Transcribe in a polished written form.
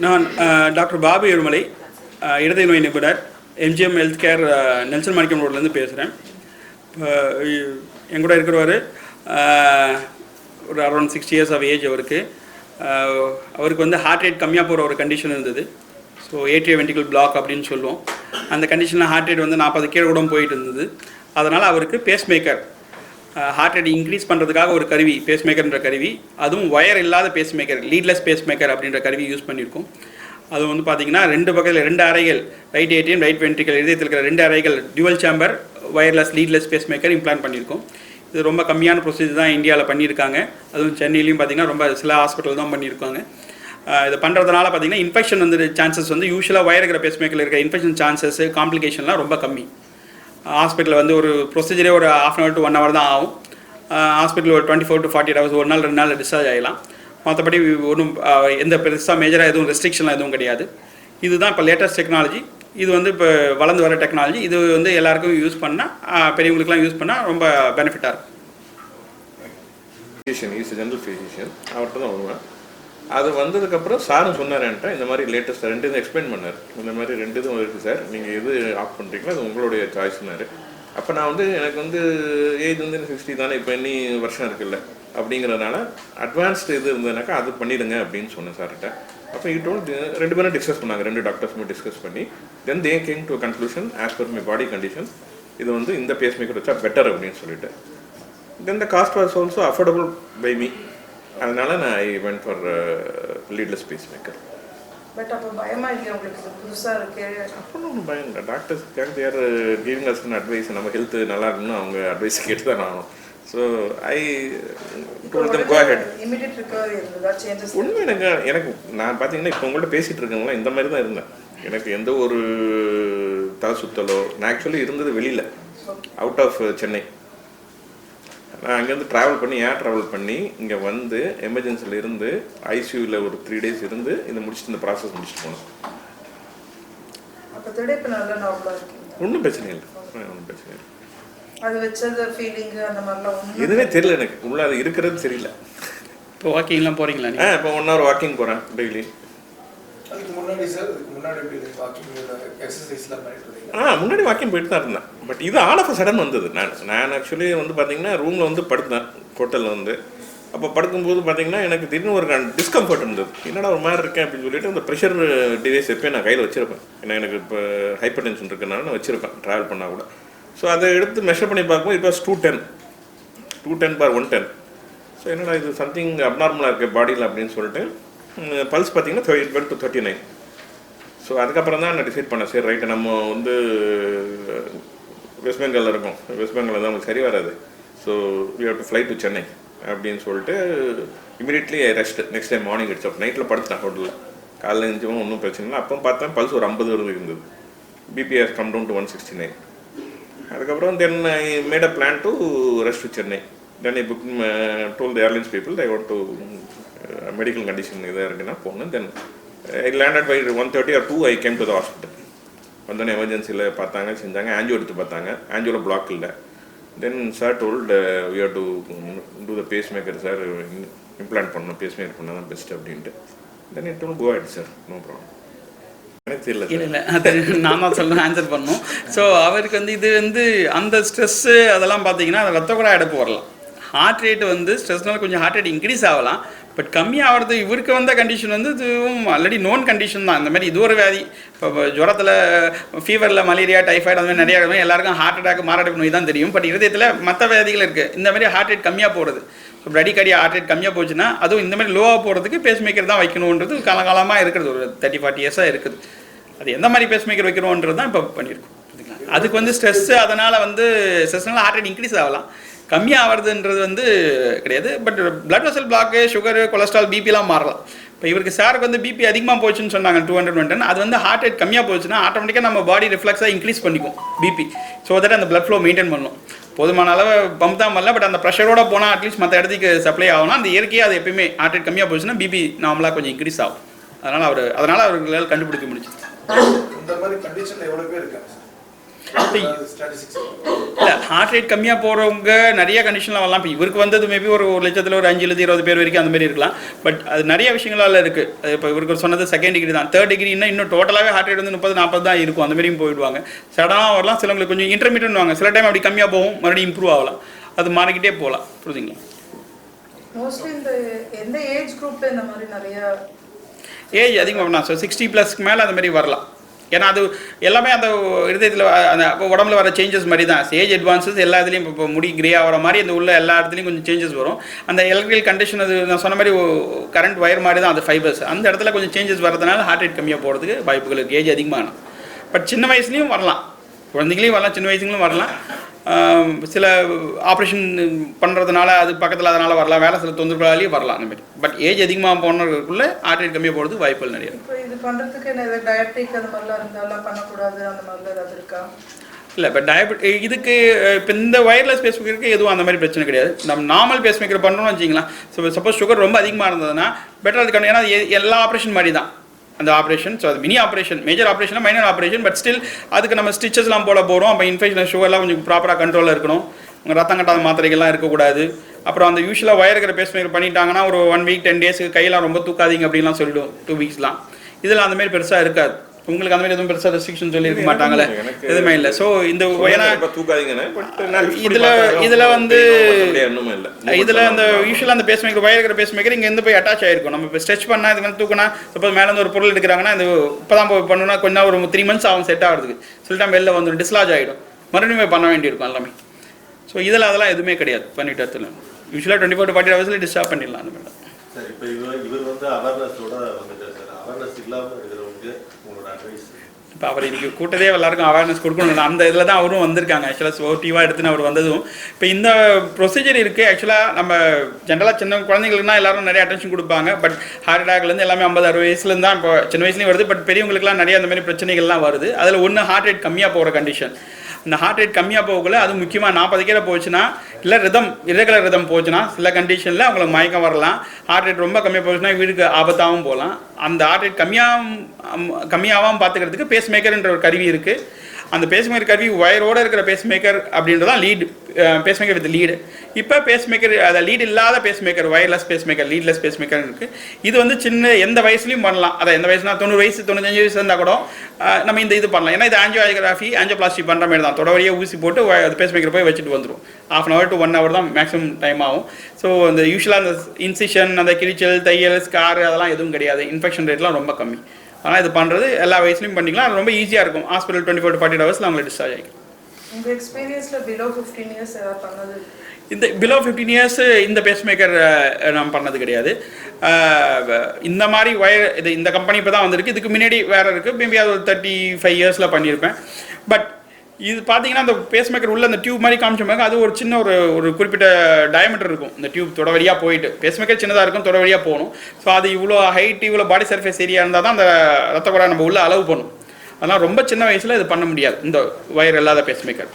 நான் டாக்டர் பாபு எருமலை, இருதய நோய் நிபுணர், எம்ஜிஎம் ஹெல்த் கேர், நெல்சன் மாணிக்கம் ரோட்லேருந்து பேசுகிறேன். என் கூட இருக்கிறவர் ஒரு அரௌண்ட் 60 years ஆஃப் ஏஜ். அவருக்கு வந்து ஹார்ட் ரேட் கம்மியாக போகிற ஒரு கண்டிஷன் இருந்தது. ஸோ ஏட்ரியா வென்ட்ரிகல் பிளாக் அப்படின்னு சொல்லுவோம். அந்த கண்டிஷனில் ஹார்ட் ரேட் வந்து 40 கீழே கூட போயிட்டு இருந்தது. அதனால் அவருக்கு pace maker, heart rate increase பண்ணுறதுக்காக ஒரு கருவி, பேஸ் மேக்கர்ன்ற கருவி, அதுவும் ஒயர் இல்லாத pace maker, leadless base maker அப்படின்ற கருவி யூஸ் பண்ணியிருக்கோம். அது வந்து பார்த்திங்கன்னா 2 பக்கத்தில் 2 அறைகள், ரைட் ஏட்ரியம் ரைட் வென்ட்ரிகல் இதயத்தில் இருக்கிற 2 அறைகள் dual chamber wireless leadless base maker implant பண்ணியிருக்கோம். இது ரொம்ப கம்மியான ப்ரொசீஜர் தான் இந்தியாவில் பண்ணியிருக்காங்க. அதுவும் சென்னையிலையும் பார்த்திங்கன்னா ரொம்ப சில ஹாஸ்பிட்டல் தான் பண்ணியிருக்காங்க. இது பண்ணுறதுனால பார்த்திங்கன்னா இன்ஃபெக்ஷன் வந்து சான்சஸ் வந்து யூஸ்வலாக ஒயர் இருக்கிற பேஸ் மேக்கரில் இருக்கிற இன்ஃபெக்ஷன் சான்சஸ், காம்ப்ளிகேஷன்லாம் ரொம்ப கம்மி. ஹாஸ்பிட்டலில் வந்து ஒரு ப்ரொசீஜரே ஒரு 1/2 hour to 1 hour தான் ஆகும். ஹாஸ்பிட்டல் ஒரு 24 to 48 hours, ஒரு நாள் 2 நாள் டிஸ்சார்ஜ் ஆகிடலாம். மற்றபடி ஒன்றும் எந்த பெருசாக மேஜராக எதுவும் ரெஸ்ட்ரிக்ஷன்லாம் எதுவும் கிடையாது. இதுதான் இப்போ லேட்டஸ்ட் டெக்னாலஜி. இது வந்து இப்போ வளர்ந்து வர டெக்னாலஜி. இது வந்து எல்லாருக்கும் யூஸ் பண்ணால், பெரியவங்களுக்குலாம் யூஸ் பண்ணால் ரொம்ப பெனிஃபிட்டாக இருக்கும். ஜெனரல் ஃபிசிஷியன் அவர்கிட்ட தான் வருவேன். அது வந்ததுக்கப்புறம் சாரும் சொன்னார்ன்ட்டா இந்த மாதிரி லேட்டஸ்ட் 2 இது எக்ஸ்பிளைன் பண்ணார். இந்த மாதிரி 2 இதுவும் இருக்குது சார், நீங்கள் எது ஆஃப் பண்ணுறீங்களோ அது உங்களுடைய சாய்ஸ்னாரு. அப்போ நான் வந்து எனக்கு வந்து ஏஜ் வந்து 60 தானே, இப்போ இன்னி வருஷம் இருக்குல்ல அப்படிங்கிறதுனால அட்வான்ஸ்டு இது இருந்ததுனாக்கா அது பண்ணிடுங்க அப்படின்னு சொன்னேன் சார்கிட்ட. அப்போ டோல் 2 பேரும் டிஸ்கஸ் பண்ணாங்க, 2 டாக்டர்ஸுமே டிஸ்கஸ் பண்ணி then they came to conclusion as per my body condition இது வந்து இந்த பேஸ் மேக்கர் வச்சா பெட்டர் அப்படின்னு சொல்லிட்டு. Then the cost was also affordable by me. அதனால நான் I went for leadless base maker. But அப்போ பயமா இல்லை உங்களுக்கு? புதுசாக இருக்கு அப்போ ஒன்றும் பயம் இல்லை. Doctors they're giving us advice. நம்ம ஹெல்த் நல்லா இருக்குன்னு அவங்க அட்வைஸ் கேட்டு தான் ஆகணும். So I told them go ahead. Immediate recovery இருந்ததா? சேஞ்சஸ் உண்மை எனக்கு நான் பார்த்தீங்கன்னா இப்போ உங்கள்கிட்ட பேசிகிட்டு இருக்கேங்களா இந்த மாதிரி தான் இருந்தேன். எனக்கு எந்த ஒரு தலை சுத்தலோ, நான் ஆக்சுவலி இருந்தது வெளியில், அவுட் ஆஃப் சென்னை. நான் அங்கேருந்து ட்ராவல் பண்ணி இங்கே வந்து எமர்ஜென்சியில் இருந்து ஐசியூவில் ஒரு 3 days இருந்து இந்த ப்ராசஸ் முடிச்சுட்டு போனேன். ஒன்றும் பிரச்சனை இல்லை. அது வச்சது ஃபீலிங் அந்த மாதிரிலாம் எதுவுமே தெரியல எனக்கு. உள்ள அது இருக்கிறது தெரியல. இப்போ வாக்கிங்லாம் போகிறீங்களா? இப்போ 1 hour வாக்கிங் போகிறேன் டெய்லி. முன்னாடி வாக்கிங் போயிட்டு தான் இருந்தேன். பட் இது ஆல் ஆஃப் அ சடன் வந்தது. நான் ஆக்சுவலி வந்து பார்த்தீங்கன்னா ரூமில் வந்து படுத்தேன் ஹோட்டலில் வந்து. அப்போ படுக்கும்போது பார்த்தீங்கன்னா எனக்கு திடீர்னு ஒரு டிஸ்கம்ஃபர்ட் இருந்தது. என்னடா ஒரு மாதிரி இருக்கேன் அப்படின்னு சொல்லிட்டு அந்த ப்ரெஷர் டிவைஸ் எப்போயும் நான் கையில் வச்சுருப்பேன். ஏன்னா எனக்கு இப்போ ஹைப்பர் டென்ஷன் இருக்கிறனால நான் வச்சுருப்பேன் ட்ராவல் பண்ணால் கூட. ஸோ அதை எடுத்து மெஷர் பண்ணி பார்க்கும்போது இட் வாஸ் 210/110. ஸோ என்னடா இது சம்திங் அப்நார்மலாக இருக்குது பாடியில் அப்படின்னு சொல்லிட்டு பல்ஸ் பார்த்தீங்கன்னா 12 to 39. ஸோ அதுக்கப்புறம் தான் நான் டிசைட் பண்ணேன், சரி ரைட்டு நம்ம வந்து வெஸ்ட் பெங்காலில் இருக்கோம், வெஸ்ட் பெங்காலில் தான் நமக்கு சரி வராது. So we have to fly to Chennai அப்படின்னு சொல்லிட்டு immediately I rest. Next time morning எடுத்து நைட்டில் படுத்துட்டேன் ஹோட்டலில். காலையில் எழுந்திரிச்சோம் ஒன்றும் பிரச்சனை இல்லை. அப்போ பார்த்தேன் பல்ஸ் ஒரு 50 இருந்தது. BP has come down to 169. அதுக்கப்புறம் then I made a plan to rest to Chennai. Then I book told the airlines people I want to medical condition இதாக இருக்குன்னா போனேன். Then I landed by 1:30 or 2 I came to the hospital. வந்தோடனே எமர்ஜென்சியில் பார்த்தாங்க, செஞ்சாங்க, angio எடுத்து பார்த்தாங்க. ஆன்ஜியோவில் பிளாக் இல்லை. Then sir told we have to do the pacemaker sir, implant பண்ணணும், பேஸ் மேக்கர் பண்ணால் தான் பெஸ்ட் அப்படின்ட்டு. Then it told go ahead sir, no problem. எனக்கு தெரியல. இல்லை அது நான் தான் சொல்லணும், ஆன்சர் பண்ணணும். ஸோ அவருக்கு வந்து இது வந்து அந்த ஸ்ட்ரெஸ்ஸு அதெல்லாம் பார்த்தீங்கன்னா அந்த ரத்த குழாய் அடைப்பு வரலாம். ஹார்ட் ரேட் வந்து ஸ்ட்ரெஸ்னால கொஞ்சம் ஹார்ட் ரேட் இன்க்ரீஸ் ஆகலாம். பட் கம்மியாகிறது இவருக்கு வந்த கண்டிஷன் வந்து இதுவும் ஆல்ரெடி நோன் கண்டிஷன் தான். இந்த மாதிரி இது ஒரு வியாதி. இப்போ ஜுரத்தில், ஃபீவரில், மலேரியா, டைஃபாய்டு அந்த மாதிரி நிறையா எல்லாருக்கும் ஹார்ட் அட்டாக், மாரடைப்பு நோய் தான் தெரியும். பட் இருதயத்தில் மற்ற வியாதிகள் இருக்குது. இந்த மாதிரி ஹார்ட் ரேட் கம்மியாக போகிறது, இப்போ அடிக்கடி ஹார்ட் ரேட் கம்மியாக போச்சுன்னா அதுவும் இந்த மாதிரி லோவாக போகிறதுக்கு பேஸ் மேக்கர் தான் வைக்கணுன்றது காலகாலமாக இருக்கிறது. ஒரு 30-40 years இருக்குது. அது எந்த மாதிரி பேஸ் மேக்கர் வைக்கணுன்றது தான் இப்போ பண்ணியிருக்கோம். அதுக்கு வந்து ஸ்ட்ரெஸ்ஸு, அதனால் வந்து ஸ்ட்ரெஸ்னால ஹார்ட் ரேட் இன்க்ரீஸ் ஆகலாம். கம்மியாகிறதுன்றது வந்து கிடையாது. But blood vessel block, sugar, cholesterol, பிபிலாம் மாறலாம். இப்போ இவருக்கு சாருக்கு வந்து பிபி அதிகமாக போச்சுன்னு சொன்னாங்க 200-110. அது வந்து ஹார்ட் ரேட் கம்மியாக போச்சுன்னா ஆட்டோமேட்டிக்காக நம்ம பாடி ரிஃப்ளெக்ஸாக இன்க்ரீஸ் பண்ணிக்கும் பிபி. ஸோ தட் அந்த பிளட் ஃப்ளோ மெயின்டைன் பண்ணணும். போதுமான அளவு பம்ப் தான் பண்ணல, பட் அந்த ப்ரெஷரோட போனால் அட்லீஸ்ட் மற்ற இடத்துக்கு சப்ளை ஆகணும். அந்த இயற்கையாக அது எப்பயுமே ஹார்ட் ரேட் கம்மியாக போச்சுன்னா பிபி நார்மலாக கொஞ்சம் இன்க்ரீஸ் ஆகும். அதனால் அவர்களால் கண்டுபிடிக்க முடிச்சு. இல்லை ஹார்ட் ரேட் கம்மியாக போகிறவங்க நிறைய கண்டிஷனில் வரலாம். இப்போ இவருக்கு வந்தது மேபி ஒரு லட்சத்தில் ஒரு 5-20 பேர் வரைக்கும் அந்த மாதிரி இருக்கலாம். பட் அது நிறைய விஷயங்களால் இருக்குது. இப்போ இவருக்கு சொன்னது செகண்ட் டிகிரி தான். தேர்ட் டிகிரின்னா இன்னும் டோட்டலாகவே ஹார்ட் ரேட் வந்து 30-40 தான் இருக்கும். அந்த மாதிரியும் போயிடுவாங்க. சடனாக வரலாம். சிலவங்களுக்கு கொஞ்சம் இன்டர்மீடியட் வாங்க. சில டைம் அப்படி கம்மியாக போகும், மறுபடியும் இம்ப்ரூவ் ஆகலாம். அது மாறிக்கிட்டே போகலாம். புரியுதுங்களா? மோஸ்ட்லி இந்த எந்த ஏஜ் குரூப்ல இந்த மாதிரி நிறைய ஏஜ் அதிகமாக பண்ணலாம். ஸோ 60+ மேலே அந்த மாதிரி வரலாம். ஏன்னா அது எல்லாமே அந்த இருதயத்தில் அந்த உடம்புல வர சேஞ்சஸ் மாதிரி தான். ஏஜ் அட்வான்ஸஸ் எல்லா இதுலேயும் இப்போ முடி கிரே ஆகிற மாதிரி இந்த உள்ள எல்லா இடத்துலையும் கொஞ்சம் சேஞ்சஸ் வரும். அந்த எலக்ட்ரிக்கல் கண்டிஷன் அது நான் சொன்ன மாதிரி கரண்ட் ஒயர் மாதிரி தான் அந்த ஃபைபர்ஸ். அந்த இடத்துல கொஞ்சம் சேஞ்சஸ் வரதுனால ஹார்ட் ரேட் கம்மியாக போகிறதுக்கு வாய்ப்புகள் இருக்குது. ஏஜ் அதிகமாகணும். பட் சின்ன வயசுலேயும் வரலாம். குழந்தைங்களையும் வரலாம், சின்ன வயசுங்களும் வரலாம். சில ஆப்ரேஷன் பண்ணுறதுனால அது பக்கத்தில் அதனால் வரலாம். வேலை சில தொந்தரவுகளாலேயும் வரலாம் அந்த மாதிரி. பட் ஏஜ் அதிகமாக போனதுக்குள்ளே ஹார்ட் ரேட் கம்மியாக போகிறதுக்கு வாய்ப்புகள் நிறைய இருக்குது. இப்போ இது பண்ணுறதுக்கு என்ன ஏதாவது டயட்ரிக் அந்த மாதிரிலாம் இருந்தாலும் பண்ணக்கூடாது அந்த மாதிரிலாம் ஏதாவது இருக்கா? இல்லை இப்போ இதுக்கு இப்போ இந்த வயர்லெஸ் பேஸ் மேக்கருக்கு எதுவும் அந்த மாதிரி பிரச்சனை கிடையாது. நம்ம நார்மல் பேஸ் மேக்கர் பண்ணுறோம்னு வச்சிங்களா. ஸோ சப்போஸ் சுகர் ரொம்ப அதிகமாக இருந்ததுன்னா பெட்டர் அதுக்கான. ஏன்னா எல்லா ஆப்ரேஷன் மாதிரி தான் அந்த ஆப்ரேஷன். ஸோ அது mini operation, major operation, minor operation. But still அதுக்கு நம்ம ஸ்டிச்சஸ்லாம் போட போகிறோம். அப்போ இன்ஃபெக்ஷன் சுகர்லாம் கொஞ்சம் ப்ராப்பராக கண்ட்ரோலில் இருக்கணும். உங்கள் ரத்தம் கட்டாத மாத்திரைகள்லாம் இருக்கக்கூடாது. அப்புறம் அந்த யூஸ்வலாக வயர் இருக்கிற பேஸ் மேக்கர் பண்ணிட்டாங்கன்னா ஒரு 1 வீக் 10 டேஸுக்கு கையெல்லாம் ரொம்ப தூக்காதீங்க அப்படின்லாம் சொல்லிடும். 2 வீக்ஸ்லாம் இதில் அந்த மாதிரி பெருசாக இருக்காது. உங்களுக்கு அந்த மாதிரி எதுவும் பெருசாக ரெஸ்ட்ரிக்ஷன் சொல்லியிருக்க மாட்டாங்களே, எதுவுமே இல்லை. ஸோ இந்த இதில் வந்து இதில் அந்த யூஸ்வலாக அந்த பேஸ் மேக்கர் வயர் இருக்கிற பேஸ் மேக்கர் இங்கே இருந்து போய் அட்டாச் ஆகிருக்கும். நம்ம இப்போ ஸ்ட்ரெச் பண்ணால் இது வந்து தூக்கினா சப்போஸ் மேலே வந்து ஒரு பொருள் எடுக்கிறாங்கன்னா இது இப்போ தான் போய் பண்ணணும்னா கொஞ்சம் ஒரு 3 months ஆகும் செட் ஆகிறதுக்கு. சில டைம் வெளில வந்து டிஸ்லாஜ் ஆகிடும், மறுபடியும் பண்ண வேண்டியிருக்கும் எல்லாமே. ஸோ இதில் அதெல்லாம் எதுவுமே கிடையாது. பண்ணிட்டு இடத்துல யூஸ்வலாக 24 to 40 hours டிஸ்சார்ஜ் பண்ணிடலாம் அந்த மாதிரி. சார் இப்போ இவர் வந்து அவேர்னஸோட வந்துட்டார் சார். அவேர்னஸ் இல்லாமல் இருக்கிறவங்க உங்களோட அட்வைஸ்? இப்போ அவர் இன்றைக்கி கூட்டதே எல்லாருக்கும் அவேர்னஸ் கொடுக்கணும். அந்த இதில் தான் அவரும் வந்திருக்காங்க. ஆக்சுவலாக ஸ்போர்ட்டிவாக எடுத்துன்னு அவர் வந்ததும் இப்போ இந்த ப்ரொசீஜர் இருக்குது. ஆக்சுவலாக நம்ம ஜென்ரலாக சின்ன குழந்தைங்களுக்குனா எல்லாரும் நிறைய அட்டென்ஷன் கொடுப்பாங்க. பட் ஹார்ட் அட்டாக்லேருந்து எல்லாமே 50-60 வயசுலேருந்து தான் இப்போ சின்ன வயசுலேயும் வருது. பட் பெரியவங்களுக்குலாம் நிறைய அந்த மாதிரி பிரச்சனைகள்லாம் வருது. அதில் ஒன்று ஹார்ட் ரேட் கம்மியாக போகிற கண்டிஷன். இந்த ஹார்ட் ரேட் கம்மியாக போகல, அது முக்கியமாக 40 கீழே போச்சுன்னா, இல்லை இரெகுலர் ரிதம் போச்சுன்னா சில கண்டிஷனில் அவங்களுக்கு மயக்கம் வரலாம். ஹார்ட் ரேட் ரொம்ப கம்மியாக போச்சுன்னா வீடுக்கு ஆபத்தாகவும் போகலாம். அந்த ஹார்ட் ரேட் கம்மியாகாமல் பார்த்துக்கிறதுக்கு பேஸ் மேக்கர்ன்ற ஒரு கருவி இருக்குது. அந்த பேஸ் மேக்கர் கருவி ஒயரோடு இருக்கிற பேஸ் மேக்கர் அப்படின்றதான் lead base maker with lead. இப்போ பேஸ் மேக்கர் அதை லீடு இல்லாத pace maker, wireless base maker, leadless base maker இருக்குது. இது வந்து சின்ன எந்த வயசுலையும் பண்ணலாம். அதை எந்த வயசுனா 90 வயசு 95 வயசு இருந்தால் கூட நம்ம இது பண்ணலாம். ஏன்னா இது ஆஞ்சியோபிளாஸ்டி பண்ணுற மாதிரி தான். தொடவழியாக ஊசி போட்டு அது பேஸ் மேக்கர் போய் வச்சுட்டு வந்துடும். 1/2 hour to 1 hour தான் மேக்ஸிமம் டைம் ஆகும். ஸோ அந்த யூஸ்வலாக அந்த இன்சிஷன், அந்த கிழிச்சல், தையல், ஸ்கார் அதெல்லாம் எதுவும் கிடையாது. இன்ஃபெக்ஷன் ரேட்லாம் ரொம்ப கம்மி. ஆனால் இது பண்ணுறது எல்லா வயசுலையும் பண்ணிக்கலாம். அது ரொம்ப ஈஸியாக இருக்கும். ஹாஸ்பிட்டல் 24 to 40 hours அவங்களை டிஸ்சார்ஜ் ஆகிக்கும். இந்த எக்ஸ்பீரியன்ஸில் பிலோ 15 years ஏதாவது பண்ணது? இந்த பிலோ 15 years இந்த பேஸ் மேக்கர் நான் பண்ணது கிடையாது. இந்த மாதிரி ஒயர் இது இந்த கம்பெனி இப்போ தான் வந்திருக்கு. இதுக்கு முன்னாடி வேறு இருக்குது. மேபி அது ஒரு 35 years பண்ணியிருப்பேன். பட் இது பார்த்தீங்கன்னா அந்த பேஸ் மேக்கர் உள்ள அந்த டியூப் மாதிரி காமிச்சோம்னாங்க, அது ஒரு சின்ன ஒரு குறிப்பிட்ட டயமீட்டர் இருக்கும். இந்த டியூப் தொட வழியாக போயிட்டு பேஸ் மேக்கர் சின்னதாக இருக்கும், தொட வழியாக போகணும். ஸோ அது இவ்வளோ ஹைட், இவ்வளோ பாடி சர்ஃபேஸ் ஏரியா இருந்தால் தான் அந்த ரத்த குழாய் நம்ம உள்ள அளவு பண்ணும். அதெல்லாம் ரொம்ப சின்ன வயசில் இது பண்ண முடியாது இந்த ஒயர் இல்லாத பேஸ் மேக்கர்.